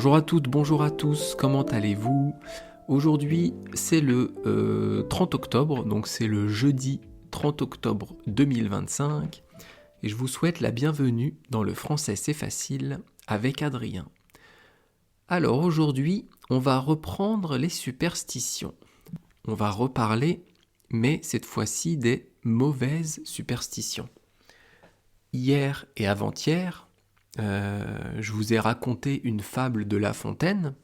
Bonjour à toutes, bonjour à tous, comment allez-vous? Aujourd'hui, c'est le 30 octobre, donc c'est le jeudi 30 octobre 2025, et je vous souhaite la bienvenue dans le Français c'est facile avec Adrien. Alors aujourd'hui, on va reprendre les superstitions. On va reparler, mais cette fois-ci des mauvaises superstitions. Hier et avant-hier, je vous ai raconté une fable de La Fontaine,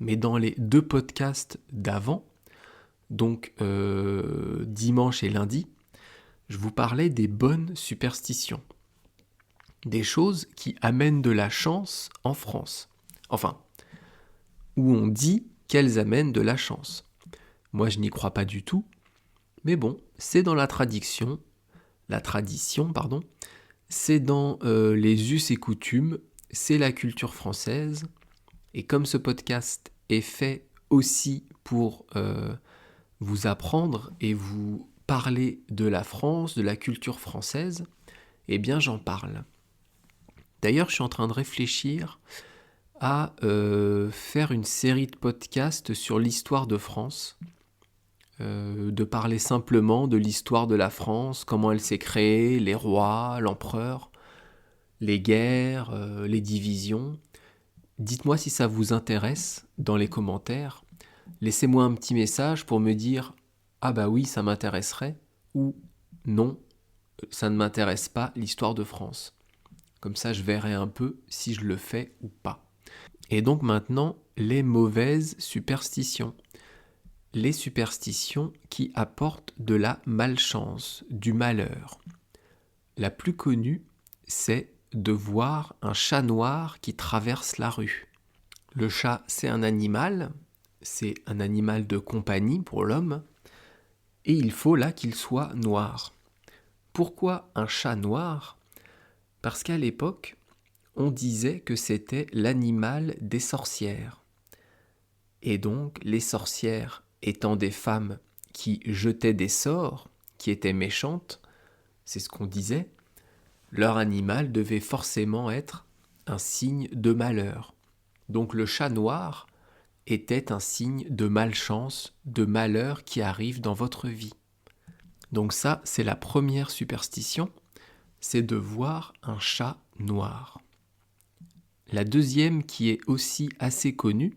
mais dans les deux podcasts d'avant, donc dimanche et lundi, je vous parlais des bonnes superstitions. Des choses qui amènent de la chance en France. Enfin, où on dit qu'elles amènent de la chance. Moi, je n'y crois pas du tout, mais bon, c'est dans la tradition, c'est dans les us et coutumes, c'est la culture française, et comme ce podcast est fait aussi pour vous apprendre et vous parler de la France, de la culture française, eh bien j'en parle. D'ailleurs, je suis en train de réfléchir à faire une série de podcasts sur l'histoire de France, de parler simplement de l'histoire de la France, comment elle s'est créée, les rois, l'empereur, les guerres, les divisions. Dites-moi si ça vous intéresse dans les commentaires. Laissez-moi un petit message pour me dire « Ah bah oui, ça m'intéresserait » ou « Non, ça ne m'intéresse pas, l'histoire de France ». Comme ça, je verrai un peu si je le fais ou pas. Et donc maintenant, les mauvaises superstitions. Les superstitions qui apportent de la malchance, du malheur. La plus connue, c'est de voir un chat noir qui traverse la rue. Le chat, c'est un animal de compagnie pour l'homme, et il faut là qu'il soit noir. Pourquoi un chat noir ? Parce qu'à l'époque, on disait que c'était l'animal des sorcières. Et donc, les sorcières étant des femmes qui jetaient des sorts, qui étaient méchantes, c'est ce qu'on disait, leur animal devait forcément être un signe de malheur. Donc le chat noir était un signe de malchance, de malheur qui arrive dans votre vie. Donc ça, c'est la première superstition, c'est de voir un chat noir. La deuxième, qui est aussi assez connue,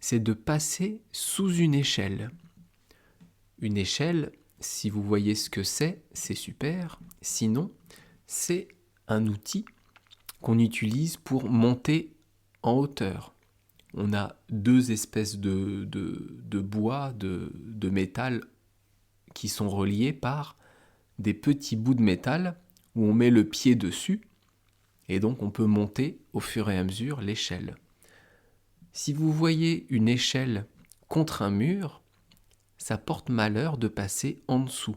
c'est de passer sous une échelle. Une échelle, si vous voyez ce que c'est super. Sinon, c'est un outil qu'on utilise pour monter en hauteur. On a deux espèces de bois, de métal qui sont reliés par des petits bouts de métal où on met le pied dessus et donc on peut monter au fur et à mesure l'échelle. Si vous voyez une échelle contre un mur, ça porte malheur de passer en dessous.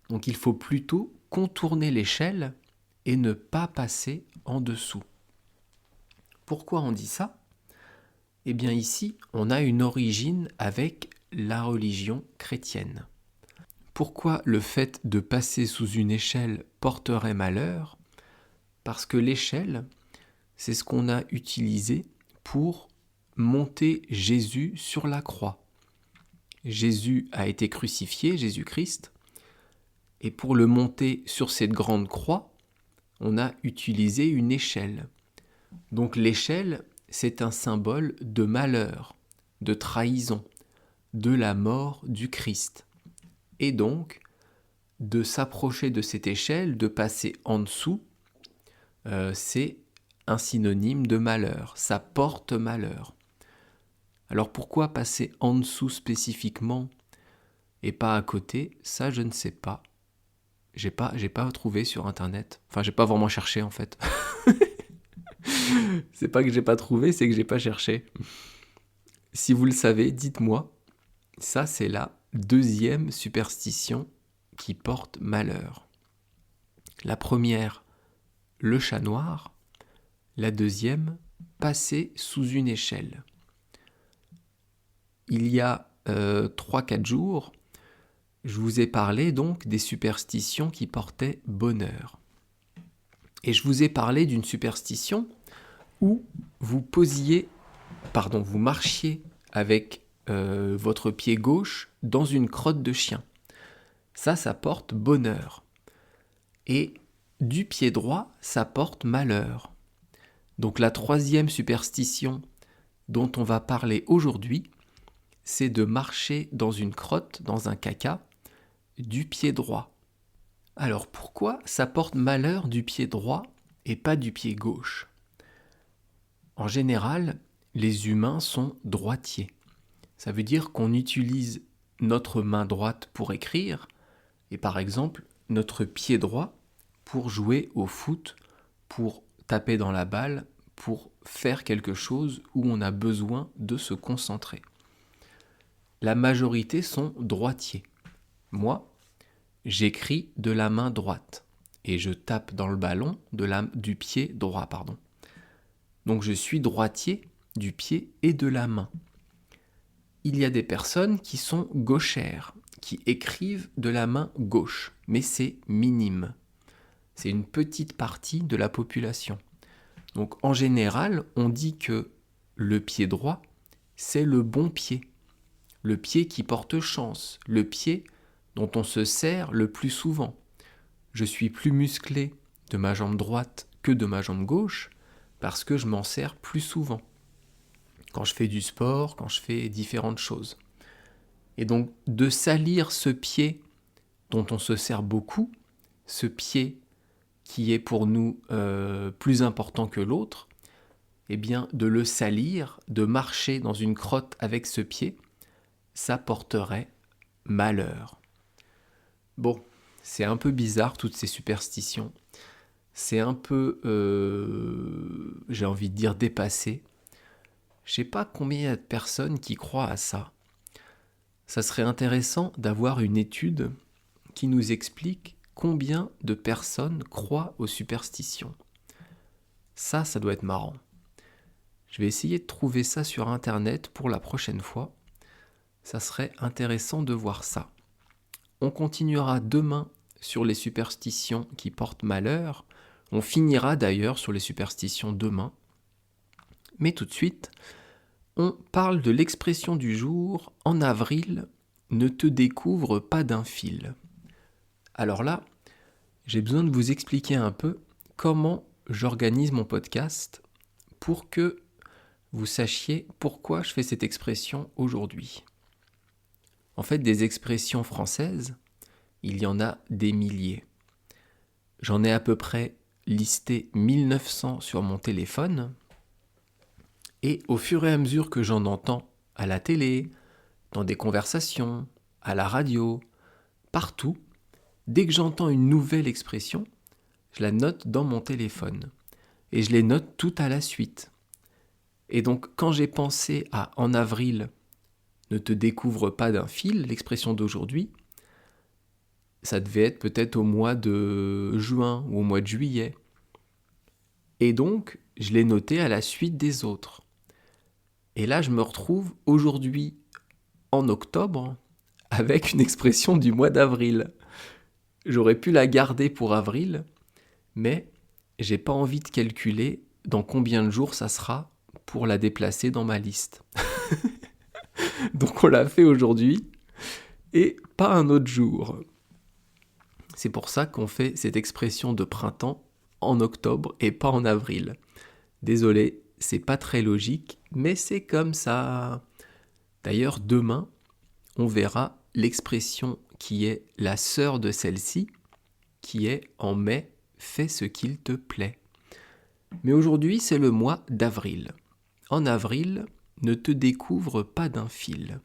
Donc il faut plutôt contourner l'échelle et ne pas passer en dessous. Pourquoi on dit ça ? Eh bien ici, on a une origine avec la religion chrétienne. Pourquoi le fait de passer sous une échelle porterait malheur ? Parce que l'échelle, c'est ce qu'on a utilisé pour monter Jésus sur la croix. Jésus a été crucifié, Jésus-Christ, et pour le monter sur cette grande croix, on a utilisé une échelle. Donc l'échelle, c'est un symbole de malheur, de trahison, de la mort du Christ. Et donc, de s'approcher de cette échelle, de passer en dessous, c'est un synonyme de malheur, ça porte malheur. Alors pourquoi passer en dessous spécifiquement et pas à côté ? Ça, je ne sais pas. J'ai pas trouvé sur internet. Enfin, j'ai pas vraiment cherché en fait. C'est pas que j'ai pas trouvé, c'est que j'ai pas cherché. Si vous le savez, dites-moi. Ça, c'est la deuxième superstition qui porte malheur. La première, le chat noir. La deuxième, passer sous une échelle. Il y a 3-4 jours, je vous ai parlé donc des superstitions qui portaient bonheur. Et je vous ai parlé d'une superstition où vous marchiez avec votre pied gauche dans une crotte de chien. Ça porte bonheur. Et du pied droit, ça porte malheur. Donc la troisième superstition dont on va parler aujourd'hui, c'est de marcher dans une crotte, dans un caca, du pied droit. Alors pourquoi ça porte malheur du pied droit et pas du pied gauche ? En général, les humains sont droitiers. Ça veut dire qu'on utilise notre main droite pour écrire et par exemple notre pied droit pour jouer au foot, pour taper dans la balle, pour faire quelque chose où on a besoin de se concentrer. La majorité sont droitiers. Moi, j'écris de la main droite et je tape dans le ballon du pied droit. Donc je suis droitier du pied et de la main. Il y a des personnes qui sont gauchères, qui écrivent de la main gauche, mais c'est minime. C'est une petite partie de la population. Donc en général, on dit que le pied droit, c'est le bon pied. Le pied qui porte chance, le pied dont on se sert le plus souvent. Je suis plus musclé de ma jambe droite que de ma jambe gauche parce que je m'en sers plus souvent. Quand je fais du sport, quand je fais différentes choses. Et donc de salir ce pied dont on se sert beaucoup, ce pied qui est pour nous plus important que l'autre, eh bien de le salir, de marcher dans une crotte avec ce pied, ça porterait malheur. Bon, c'est un peu bizarre toutes ces superstitions. C'est un peu, j'ai envie de dire, dépassé. Je sais pas combien il y a de personnes qui croient à ça. Ça serait intéressant d'avoir une étude qui nous explique combien de personnes croient aux superstitions. Ça doit être marrant. Je vais essayer de trouver ça sur Internet pour la prochaine fois. Ça serait intéressant de voir ça. On continuera demain sur les superstitions qui portent malheur. On finira d'ailleurs sur les superstitions demain. Mais tout de suite, on parle de l'expression du jour « En avril, ne te découvre pas d'un fil ». Alors là, j'ai besoin de vous expliquer un peu comment j'organise mon podcast pour que vous sachiez pourquoi je fais cette expression aujourd'hui. En fait, des expressions françaises, il y en a des milliers. J'en ai à peu près listé 1900 sur mon téléphone. Et au fur et à mesure que j'en entends à la télé, dans des conversations, à la radio, partout, dès que j'entends une nouvelle expression, je la note dans mon téléphone. Et je les note toutes à la suite. Et donc, quand j'ai pensé à « En avril, ne te découvre pas d'un fil », l'expression d'aujourd'hui, ça devait être peut-être au mois de juin ou au mois de juillet. Et donc, je l'ai noté à la suite des autres. Et là, je me retrouve aujourd'hui, en octobre, avec une expression du mois d'avril. J'aurais pu la garder pour avril, mais j'ai pas envie de calculer dans combien de jours ça sera pour la déplacer dans ma liste. Donc on l'a fait aujourd'hui, et pas un autre jour. C'est pour ça qu'on fait cette expression de printemps en octobre et pas en avril. Désolé, c'est pas très logique, mais c'est comme ça. D'ailleurs, demain, on verra l'expression qui est la sœur de celle-ci, qui est « en mai, fais ce qu'il te plaît ». Mais aujourd'hui, c'est le mois d'avril. En avril, ne te découvre pas d'un fil.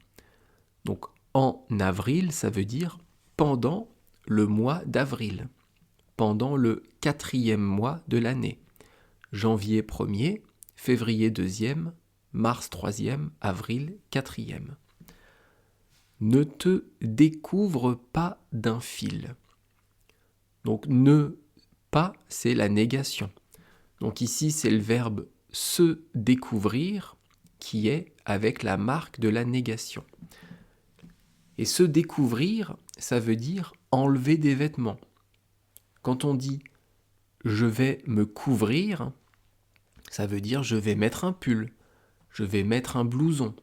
Donc, en avril, ça veut dire pendant le mois d'avril, pendant le 4e mois de l'année. Janvier 1er, février 2e, mars 3e, avril 4e. Ne te découvre pas d'un fil. Donc ne pas, c'est la négation. Donc ici, c'est le verbe se découvrir qui est avec la marque de la négation. Et se découvrir, ça veut dire enlever des vêtements. Quand on dit je vais me couvrir, Ça veut dire je vais mettre un pull, je vais mettre un blouson,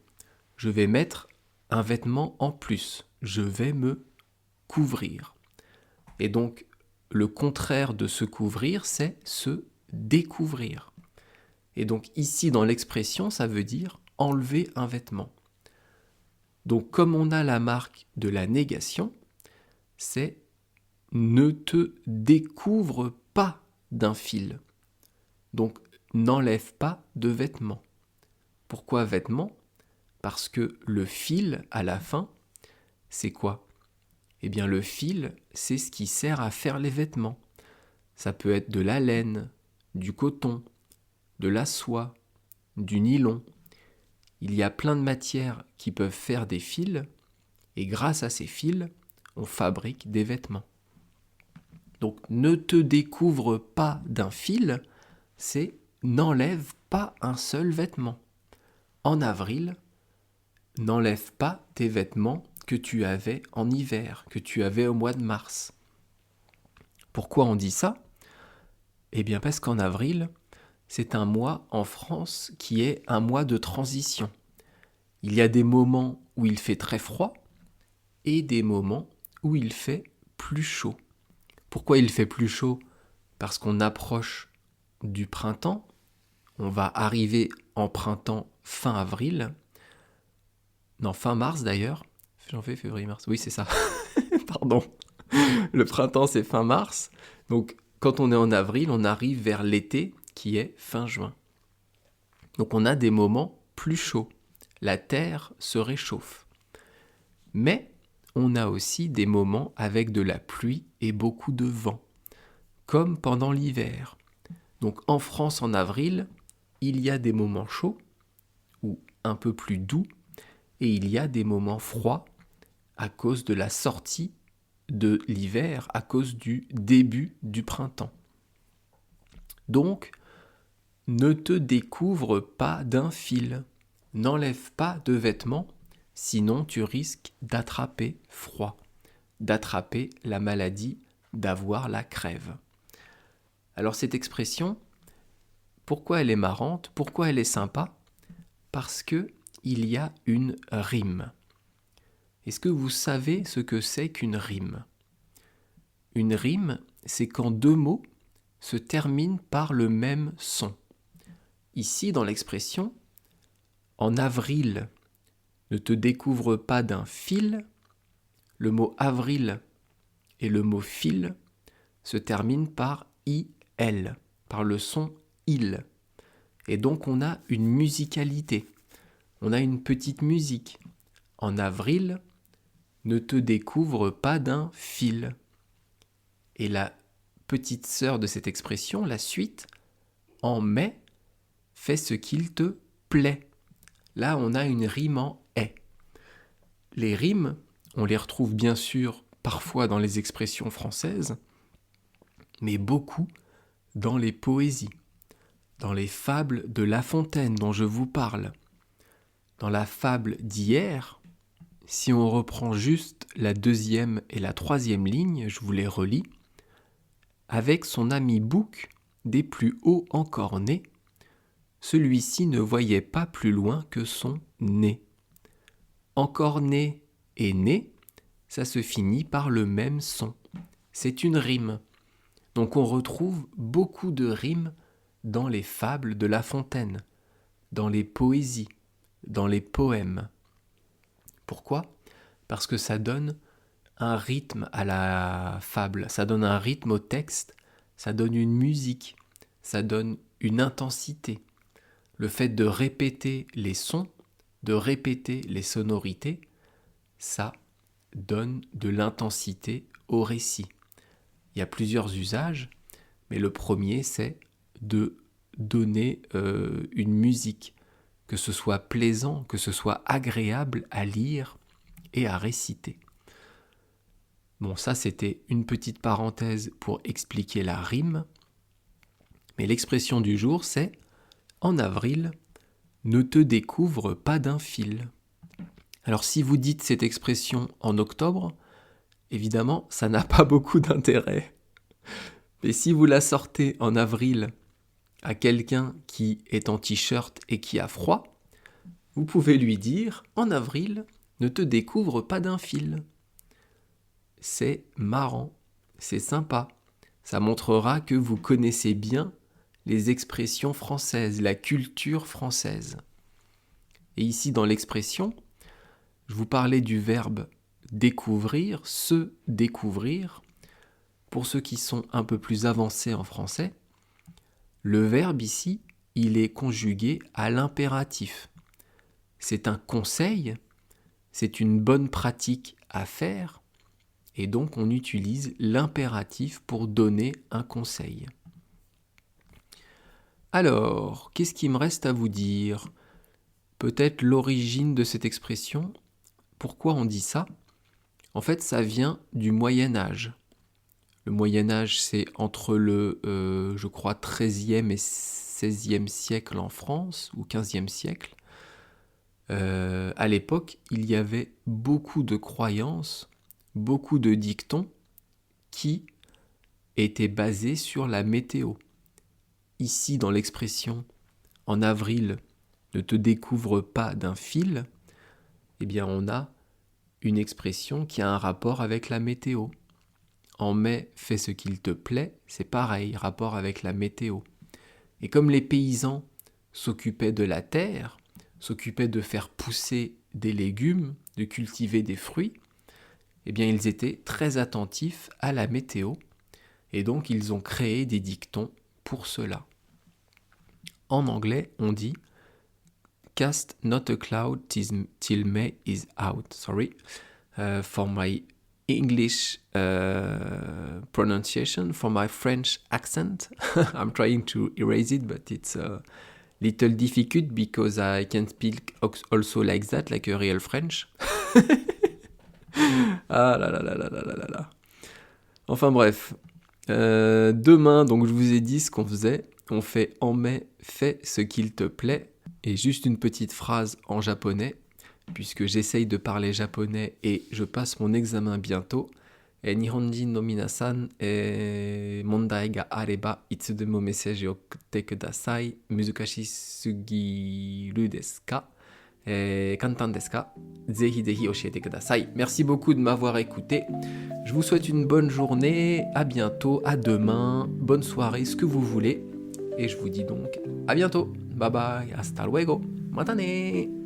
je vais mettre un vêtement en plus, je vais me couvrir. Et donc, le contraire de se couvrir, c'est se découvrir. Et donc ici, dans l'expression, ça veut dire enlever un vêtement. Donc comme on a la marque de la négation, c'est ne te découvre pas d'un fil. Donc n'enlève pas de vêtements. Pourquoi vêtements ? Parce que le fil, à la fin, c'est quoi ? Eh bien le fil, c'est ce qui sert à faire les vêtements. Ça peut être de la laine, du coton, de la soie, du nylon. Il y a plein de matières qui peuvent faire des fils, et grâce à ces fils, on fabrique des vêtements. Donc ne te découvre pas d'un fil, c'est n'enlève pas un seul vêtement. En avril, n'enlève pas tes vêtements que tu avais en hiver, que tu avais au mois de mars. Pourquoi on dit ça ? Eh bien parce qu'en avril, c'est un mois en France qui est un mois de transition. Il y a des moments où il fait très froid et des moments où il fait plus chaud. Pourquoi il fait plus chaud ? Parce qu'on approche du printemps. On va arriver en printemps fin avril. Non, fin mars d'ailleurs. Janvier, février, mars. Oui, c'est ça. Pardon. Le printemps, c'est fin mars. Donc, quand on est en avril, on arrive vers l'été qui est fin juin. Donc, on a des moments plus chauds. La terre se réchauffe. Mais on a aussi des moments avec de la pluie et beaucoup de vent, comme pendant l'hiver. Donc en France en avril, il y a des moments chauds ou un peu plus doux et il y a des moments froids à cause de la sortie de l'hiver, à cause du début du printemps. Donc, ne te découvre pas d'un fil, n'enlève pas de vêtements, sinon tu risques d'attraper froid, d'attraper la maladie, d'avoir la crève. Alors cette expression, pourquoi elle est marrante, pourquoi elle est sympa ? Parce que il y a une rime. Est-ce que vous savez ce que c'est qu'une rime ? Une rime, c'est quand deux mots se terminent par le même son. Ici, dans l'expression, en avril, ne te découvre pas d'un fil, le mot avril et le mot fil se terminent par il, par le son il. Et donc on a une musicalité, on a une petite musique. En avril, ne te découvre pas d'un fil. Et la petite sœur de cette expression, la suite, en mai, fais ce qu'il te plaît. Là, on a une rime en est. Les rimes, on les retrouve bien sûr parfois dans les expressions françaises, mais beaucoup dans les poésies, dans les fables de La Fontaine dont je vous parle. Dans la fable d'hier, si on reprend juste la deuxième et la troisième ligne, je vous les relis. Avec son ami Bouc, des plus hauts encore né, celui-ci ne voyait pas plus loin que son nez. Encore né et né, ça se finit par le même son. C'est une rime. Donc on retrouve beaucoup de rimes dans les fables de La Fontaine, dans les poésies, dans les poèmes. Pourquoi ? Parce que ça donne un rythme à la fable, ça donne un rythme au texte, ça donne une musique, ça donne une intensité. Le fait de répéter les sons, de répéter les sonorités, ça donne de l'intensité au récit. Il y a plusieurs usages, mais le premier, c'est de donner une musique, que ce soit plaisant, que ce soit agréable à lire et à réciter. Bon, ça c'était une petite parenthèse pour expliquer la rime, mais l'expression du jour c'est « En avril, ne te découvre pas d'un fil ». Alors si vous dites cette expression en octobre, évidemment, ça n'a pas beaucoup d'intérêt. Mais si vous la sortez en avril à quelqu'un qui est en t-shirt et qui a froid, vous pouvez lui dire « En avril, ne te découvre pas d'un fil ». C'est marrant, c'est sympa. Ça montrera que vous connaissez bien les expressions françaises, la culture française. Et ici, dans l'expression, je vous parlais du verbe découvrir, se découvrir. Pour ceux qui sont un peu plus avancés en français, le verbe ici, il est conjugué à l'impératif. C'est un conseil, c'est une bonne pratique à faire, et donc on utilise l'impératif pour donner un conseil. Alors, qu'est-ce qu'il me reste à vous dire ? Peut-être l'origine de cette expression. Pourquoi on dit ça ? En fait, ça vient du Moyen-Âge. Le Moyen-Âge, c'est entre le, je crois, 13e et 16e siècle en France, ou 15e siècle. À l'époque, il y avait beaucoup de croyances, beaucoup de dictons qui étaient basés sur la météo. Ici, dans l'expression « en avril, ne te découvre pas d'un fil », eh bien, on a une expression qui a un rapport avec la météo. En mai, fais ce qu'il te plaît, c'est pareil, rapport avec la météo. Et comme les paysans s'occupaient de la terre, s'occupaient de faire pousser des légumes, de cultiver des fruits, eh bien, ils étaient très attentifs à la météo, et donc ils ont créé des dictons pour cela. En anglais, on dit « Cast not a cloud till May is out ». Sorry for my English pronunciation, for my French accent. I'm trying to erase it, but it's a little difficult because I can speak also like that, like a real French. Ah là là là là là là là. Enfin bref. Demain, donc je vous ai dit ce qu'on faisait. On fait en mai, fais ce qu'il te plaît. Et juste une petite phrase en japonais, puisque j'essaye de parler japonais et je passe mon examen bientôt. Nihonjin no minasan, mondai ga areba, itsudemo message o okutte kudasai. Muzukashi sugiru desu ka? Kantan desu ka? Zehi zehi oshiete kudasai. Merci beaucoup de m'avoir écouté. Je vous souhaite une bonne journée, à bientôt, à demain, bonne soirée, ce que vous voulez. Et je vous dis donc à bientôt. Bye bye, hasta luego, matane.